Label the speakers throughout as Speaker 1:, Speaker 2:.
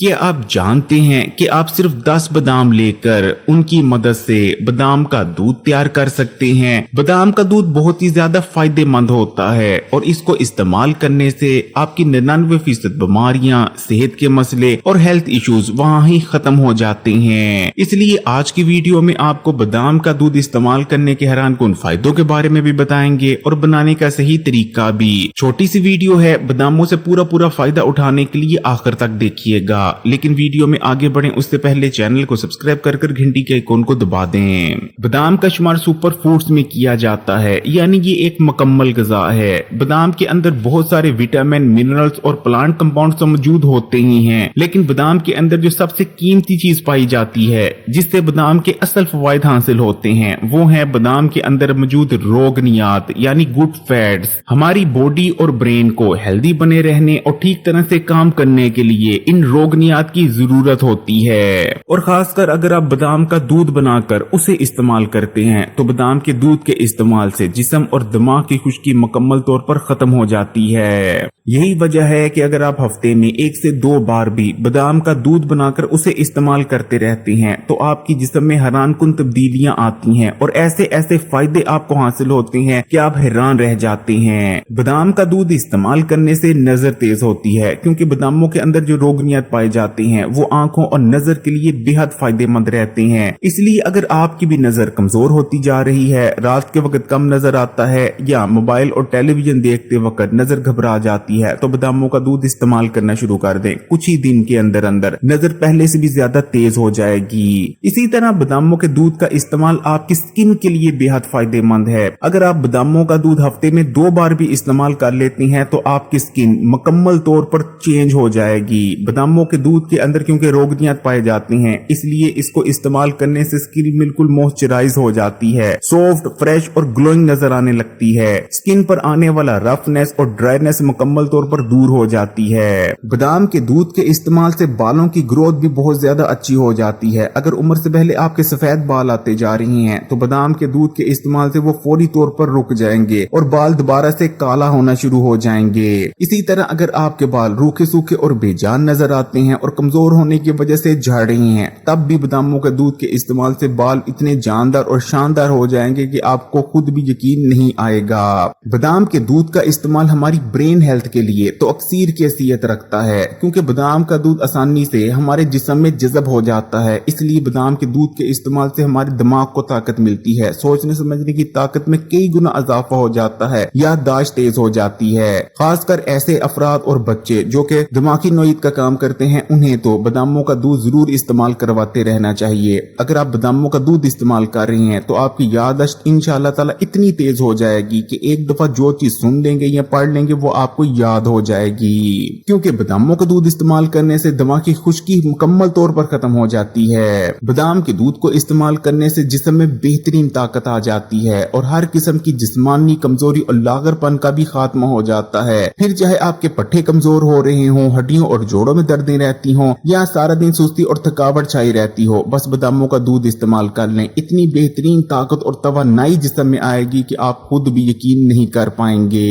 Speaker 1: क्या आप जानते हैं कि आप सिर्फ 10 बादाम लेकर उनकी मदद से बादाम का दूध तैयार कर सकते हैं। बादाम का दूध बहुत ही ज्यादा फायदेमंद होता है और इसको इस्तेमाल करने से आपकी 99% बीमारियां, सेहत के मसले और हेल्थ इश्यूज वहां ही खत्म हो जाते हैं। इसलिए आज की वीडियो में आपको बादाम का दूध इस्तेमाल करने के हैरानकुन फायदों के बारे में भी बताएंगे और बनाने का सही तरीका भी। छोटी सी वीडियो है, बादामों से पूरा फायदा उठाने के लिए आखिर तक देखिएगा। लेकिन वीडियो में आगे बढ़े उससे पहले चैनल को सब्सक्राइब कर घंटी के आइकॉन को दबा दें। बादाम का शुमार सुपर फूड्स में किया जाता है, यानी ये एक मुकम्मल ग़िज़ा है। बादाम के अंदर बहुत सारे विटामिन, मिनरल्स और प्लांट कंपाउंड्स तो मौजूद होते ही हैं, लेकिन बादाम के अंदर जो सबसे कीमती चीज पाई जाती है जिससे बादाम के असल फवायद हासिल होते हैं, वो है बादाम के अंदर मौजूद रोगनियात यानी गुड फैट्स। हमारी बॉडी और ब्रेन को हेल्दी बने रहने और ठीक तरह से काम करने के लिए इन रोगनियात की जरूरत होती है। और खासकर अगर आप बादाम का दूध बनाकर उसे इस्तेमाल करते हैं तो बादाम के दूध के इस्तेमाल से जिस्म और दिमाग की खुश्की मुकम्मल तौर पर खत्म हो जाती है। यही वजह है कि अगर आप हफ्ते में 1 से 2 बार भी बादाम का दूध बनाकर उसे इस्तेमाल करते रहते हैं तो आपकी जिस्म में हैरानकुन तब्दीलियां आती हैं और ऐसे ऐसे फायदे आपको हासिल होते हैं कि आप हैरान रह जाते हैं। बादाम का दूध इस्तेमाल करने से नजर तेज होती है, क्योंकि बादामों के अंदर जो रोगनियत पाए जाते हैं वो आंखों और नजर के लिए बेहद फायदेमंद रहते हैं। इसलिए अगर आपकी भी नजर कमजोर होती जा रही है, रात के वक्त कम नजर आता है या मोबाइल और टेलीविजन देखते वक्त नजर घबरा जाती है, तो बादामों का दूध इस्तेमाल करना शुरू कर दें। कुछ ही दिन के अंदर अंदर नजर पहले से भी ज्यादा तेज हो जाएगी। इसी तरह बादामों के दूध का इस्तेमाल आपकी स्किन के लिए बेहद फायदेमंद है। अगर आप बादामों का दूध हफ्ते में 2 बार भी इस्तेमाल कर लेती हैं तो आपकी स्किन मुकम्मल तौर पर चेंज हो जाएगी। बादामों के दूध के अंदर क्योंकि रोगनियत पाए जाती हैं, इसलिए इसको इस्तेमाल करने से स्किन बिल्कुल मॉइस्चराइज हो जाती है, सॉफ्ट, फ्रेश और ग्लोइंग नजर आने लगती है। स्किन पर आने वाला रफनेस और ड्राइनेस मुकम्मल तौर पर दूर हो जाती है। बादाम के दूध के इस्तेमाल से बालों की ग्रोथ भी बहुत ज्यादा अच्छी हो जाती है। अगर उम्र से पहले आपके सफेद बाल आते जा रही हैं तो बादाम के दूध के इस्तेमाल से वो फौरी तौर पर रुक जाएंगे और बाल दोबारा से काला होना शुरू हो जाएंगे। इसी तरह अगर आपके बाल रूखे सूखे और बेजान नजर आते हैं और कमजोर होने की वजह से झड़ रही हैं, तब भी बादामों के दूध के इस्तेमाल से बाल इतने जानदार और शानदार हो जाएंगे कि आपको खुद भी यकीन नहीं आएगा। बादाम के दूध का इस्तेमाल हमारी ब्रेन हेल्थ के लिए तो अक्सीर की हैसियत रखता है, क्योंकि बादाम का दूध आसानी से हमारे जिस्म में जज़ब हो जाता है। इसलिए बादाम के दूध के इस्तेमाल से हमारे दिमाग को ताकत मिलती है, सोचने समझने की ताकत में कई गुना इजाफा हो जाता है, याददाश्त तेज हो जाती है। खासकर ऐसे अफराद और बच्चे जो कि दिमागी नोयत का काम करते हैं, उन्हें तो बादामों का दूध जरूर इस्तेमाल करवाते रहना चाहिए। अगर आप बादामों का दूध इस्तेमाल कर रही हैं तो आपकी याददाश्त इंशाअल्लाह ताला इतनी तेज हो जाएगी कि एक दफा जो चीज सुन लेंगे या पढ़ लेंगे वो आपको याद हो जाएगी। क्योंकि बादामों का दूध इस्तेमाल करने से दिमागी खुश्की मुकम्मल तौर पर खत्म हो जाती है। बादाम के दूध को इस्तेमाल करने से जिस्म में बेहतरीन ताकत आ जाती है और हर किस्म की जिस्मानी कमजोरी और लागरपन का भी खात्मा हो जाता है। फिर चाहे आपके पट्टे कमजोर हो रहे हों, हड्डियों और जोड़ों में दर्दें रहती हों या सारा दिन सुस्ती और थकावट छाई रहती हो, बस बादामों का दूध इस्तेमाल कर लें। इतनी बेहतरीन ताकत और तवानाई जिस्म में आएगी कि आप खुद भी यकीन नहीं कर पाएंगे।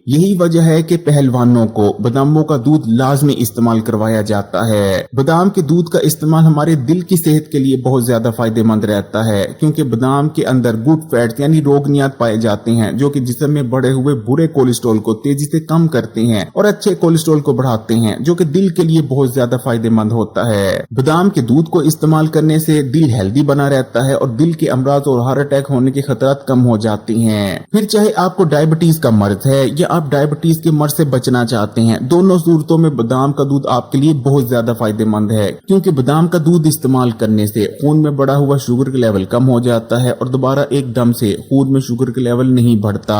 Speaker 1: यही वजह है कि पहलवानों को बादामों का दूध लाजमी इस्तेमाल करवाया जाता है। बादाम के दूध का इस्तेमाल हमारे दिल की सेहत के लिए बहुत ज्यादा फायदेमंद रहता है, क्योंकि बादाम के अंदर गुड फैट्स यानी रोगनियात पाए जाते हैं जो कि जिस्म में बढ़े हुए बुरे कोलेस्ट्रॉल को तेजी से कम करते हैं और अच्छे कोलेस्ट्रॉल को बढ़ाते हैं, जो कि दिल के लिए बहुत ज्यादा फायदेमंद होता है। बादाम के दूध को इस्तेमाल करने से दिल हेल्दी बना रहता है और दिल के अमराज और हार्ट अटैक होने के खतरात कम हो जाते हैं। फिर चाहे आपको डायबिटीज का मर्ज है या आप डायबिटीज के मर्ज से बचना चाहते हैं, दोनों सूरतों में बादाम का दूध आपके लिए बहुत ज्यादा फायदेमंद है, क्योंकि बादाम का दूध इस्तेमाल करने से खून में बढ़ा हुआ शुगर का लेवल कम हो जाता है और दोबारा एकदम से खून में शुगर का लेवल नहीं बढ़ता।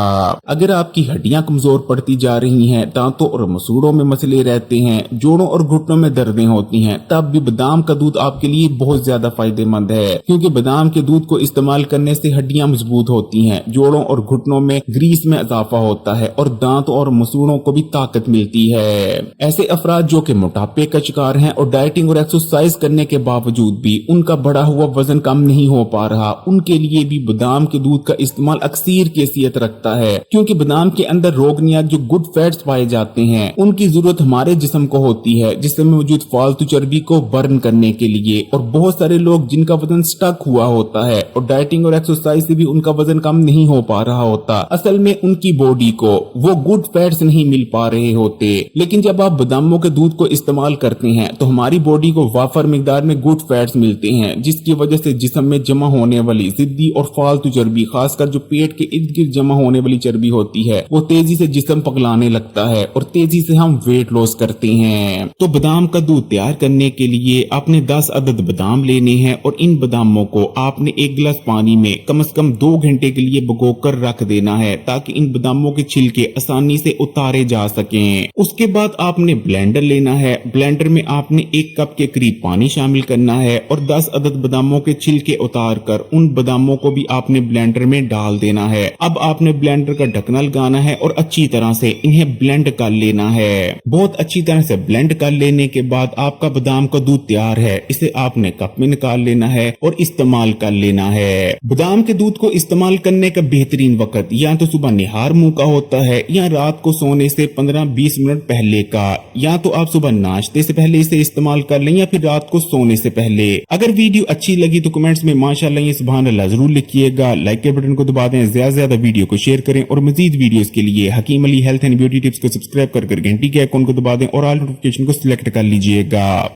Speaker 1: अगर आपकी हड्डियां कमजोर पड़ती जा रही हैं, दांतों और मसूड़ों में मसले रहते हैं, जोड़ों और घुटनों में दर्दें होती हैं, तब भी बादाम का दूध आपके लिए बहुत ज्यादा फायदेमंद है, क्योंकि बादाम के दूध को इस्तेमाल करने से हड्डियां मजबूत होती हैं, जोड़ों और घुटनों में ग्रीस में इजाफा होता है और दांतों और मसूड़ों को भी ताकत मिलती है। ऐसे अफराद जो कि मोटापे का शिकार हैं और डाइटिंग और एक्सरसाइज करने के बावजूद भी उनका बढ़ा हुआ वजन कम नहीं हो पा रहा, उनके लिए भी बादाम के दूध का इस्तेमाल अक्सीर की हैसियत रखता है, क्योंकि बादाम के अंदर रोगनियात जो गुड फैट्स पाए जाते हैं उनकी जरूरत हमारे जिस्म को होती है, जिसमें मौजूद फालतू चर्बी को बर्न करने के लिए। और बहुत सारे लोग जिनका वजन स्टक हुआ होता है और डाइटिंग और एक्सरसाइज से भी उनका वजन कम नहीं हो पा रहा होता, असल में उनकी बॉडी को वो गुड फैट्स नहीं मिल पा रहे होते। लेकिन जब आप बादामों के दूध को इस्तेमाल करते हैं तो हमारी बॉडी को वाफर मिकदार में गुड फैट्स मिलते हैं, जिसकी वजह से जिस्म में जमा होने वाली जिद्दी और फालतू चर्बी, खासकर जो पेट के इर्द गिर्द जमा होने वाली चर्बी होती है, वो तेजी से जिस्म पगलाने लगता है और तेजी से हम वेट लॉस करते हैं। तो बादाम का दूध तैयार करने के लिए आपने 10 अदद बादाम लेने हैं और इन बादामों को आपने एक गिलास पानी में कम से कम 2 घंटे के लिए भिगोकर रख देना है, ताकि इन बादामों के छिलके आसानी से उतारे जा सकें। उसके बाद आपने ब्लेंडर लेना है। ब्लेंडर में आपने 1 कप के करीब पानी शामिल करना है और 10 अदद बादामों के छिलके उतार कर उन बादामों को भी आपने ब्लेंडर में डाल देना है। अब आपने ब्लेंडर का ढक्कन लगाना है और अच्छी तरह से इन्हें ब्लेंड कर लेना है। बहुत अच्छी तरह से ब्लेंड कर लेने के बाद आपका बादाम का दूध तैयार है। इसे आपने कप में निकाल लेना है और इस्तेमाल कर लेना है। बादाम के दूध को इस्तेमाल करने का बेहतरीन वक्त या तो सुबह निहार मुंह का होता है या रात को सोने से 15-20 मिनट पहले का, या तो आप सुबह नाश्ते से पहले इसे इस्तेमाल कर लें या फिर रात को सोने से पहले। अगर वीडियो अच्छी लगी तो कमेंट्स में माशाअल्लाह या सुभान अल्लाह जरूर लिखिएगा। लाइक के बटन को दबा दें, ज्यादा से ज्यादा वीडियो को शेयर करें और मजीद वीडियोस के लिए Hakeem Ali health and beauty tips को सब्सक्राइब कर घंटी के आइकॉन को दबा दें और ऑल नोटिफिकेशन को सिलेक्ट कर लीजिएगा।